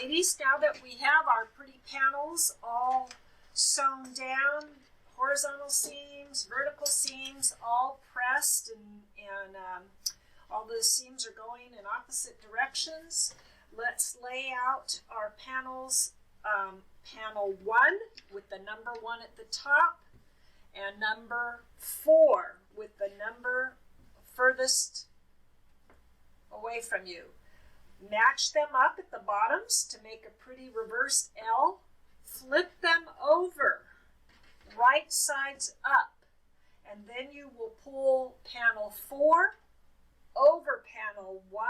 ladies, now that we have our pretty panels all sewn down, horizontal seams, vertical seams, all pressed, and all the seams are going in opposite directions, let's lay out our panels. Panel 1 with the number 1 at the top, and number 4 with the number furthest away from you. Match them up at the bottoms to make a pretty reversed L. Flip them over, right sides up, and then you will pull panel 4 over panel 1,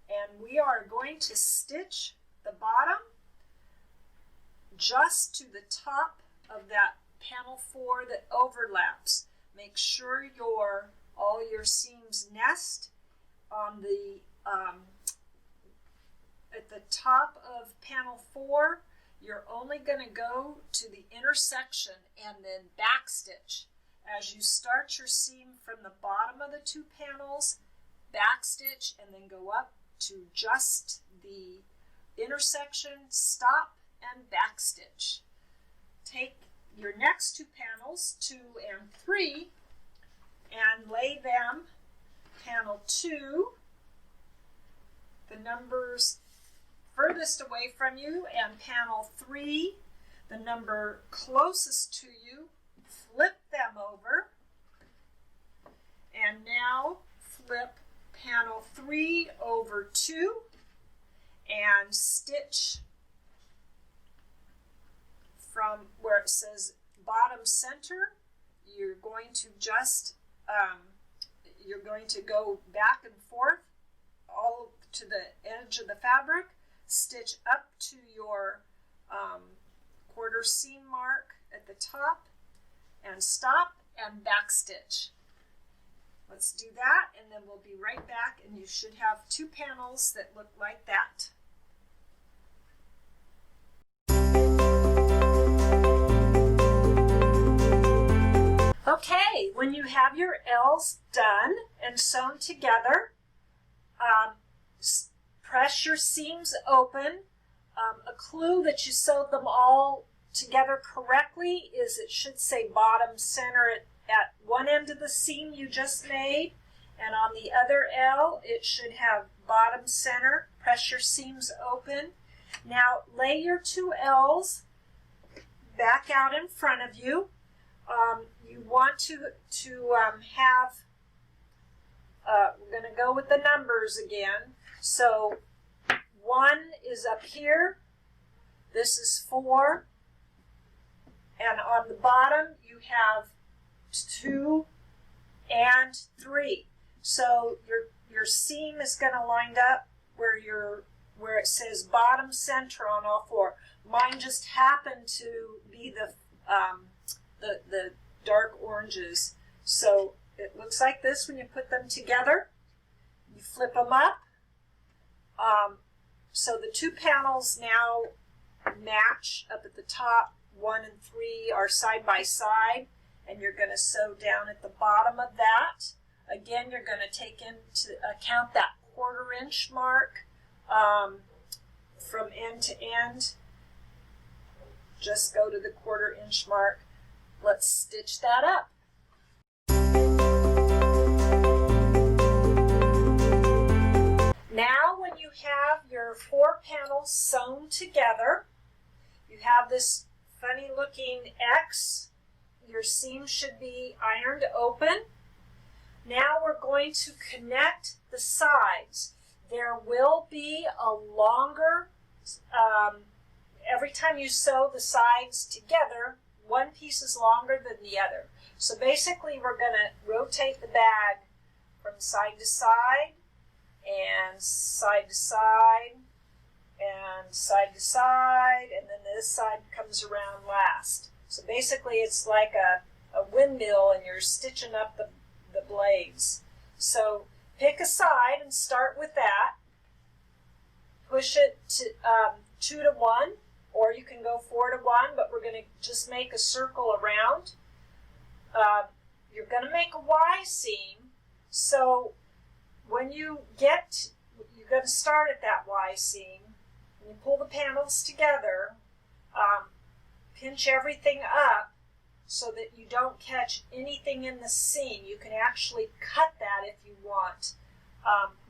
and we are going to stitch the bottom just to the top of that panel 4 that overlaps. Make sure all your seams nest on the at the top of panel 4. You're only going to go to the intersection and then backstitch. As you start your seam from the bottom of the 2 panels, backstitch and then go up to just the intersection, stop, and backstitch. Take your next 2 panels, 2 and 3, and lay them, panel 2, the numbers furthest away from you, and panel 3, the number closest to you. Flip them over, and now flip panel 3 over 2 and stitch from where it says bottom center. You're going to just go back and forth all to the edge of the fabric, stitch up to your quarter seam mark at the top, and stop and backstitch. Let's do that, and then we'll be right back, and you should have 2 panels that look like that. Okay, when you have your L's done and sewn together, press your seams open. A clue that you sewed them all together correctly is it should say bottom center at one end of the seam you just made, and on the other L it should have bottom center. Press your seams open. Now lay your 2 L's back out in front of you. You want to have, we're going to go with the numbers again. So 1 is up here, this is 4, and on the bottom you have 2 and 3. So your seam is going to line up where it says bottom center on all 4. Mine just happened to be the dark oranges. So it looks like this when you put them together. You flip them up. So the 2 panels now match up at the top. 1 and 3 are side by side, and you're going to sew down at the bottom of that. Again, you're going to take into account that 1/4 inch mark from end to end. Just go to the 1/4 inch mark. Let's stitch that up. Now when you have your 4 panels sewn together, you have this funny looking X. Your seam should be ironed open. Now we're going to connect the sides. There will be a longer, every time you sew the sides together, one piece is longer than the other. So basically we're going to rotate the bag from side to side, and side to side, and side to side, and then this side comes around last. So basically it's like a windmill, and you're stitching up the blades. So pick a side and start with that. Push it to 2 to 1, or you can go 4 to 1, but we're going to just make a circle around. You're going to make a Y seam, so when you're going to start at that Y seam. when you pull the panels together, pinch everything up so that you don't catch anything in the seam. You can actually cut that if you want.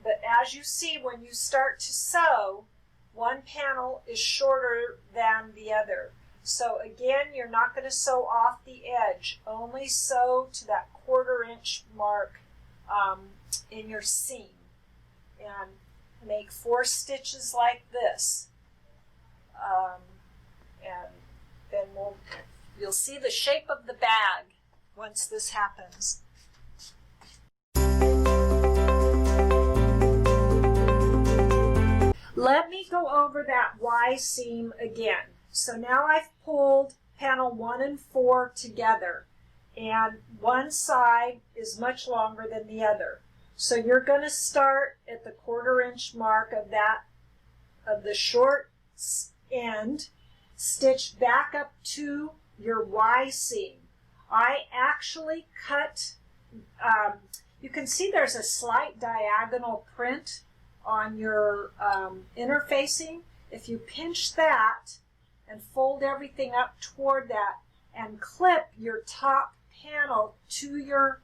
But as you see, when you start to sew, one panel is shorter than the other. So again, you're not going to sew off the edge. Only sew to that 1/4 inch mark in your seam. And make 4 stitches like this. And then you'll see the shape of the bag once this happens. Let me go over that Y seam again. So now I've pulled panel 1 and 4 together, and one side is much longer than the other. So you're going to start at the 1/4 inch mark of the short end, stitch back up to your Y seam. I actually cut, you can see there's a slight diagonal print on your interfacing. If you pinch that and fold everything up toward that and clip your top panel to your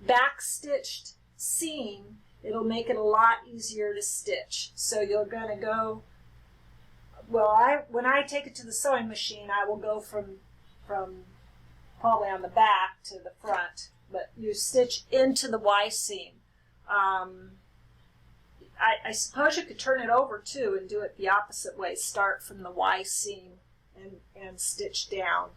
back stitched seam, it'll make it a lot easier to stitch. So you're going to go, well, when I take it to the sewing machine, I will go from probably on the back to the front, but you stitch into the Y seam. I suppose you could turn it over too and do it the opposite way. Start from the Y seam and stitch down.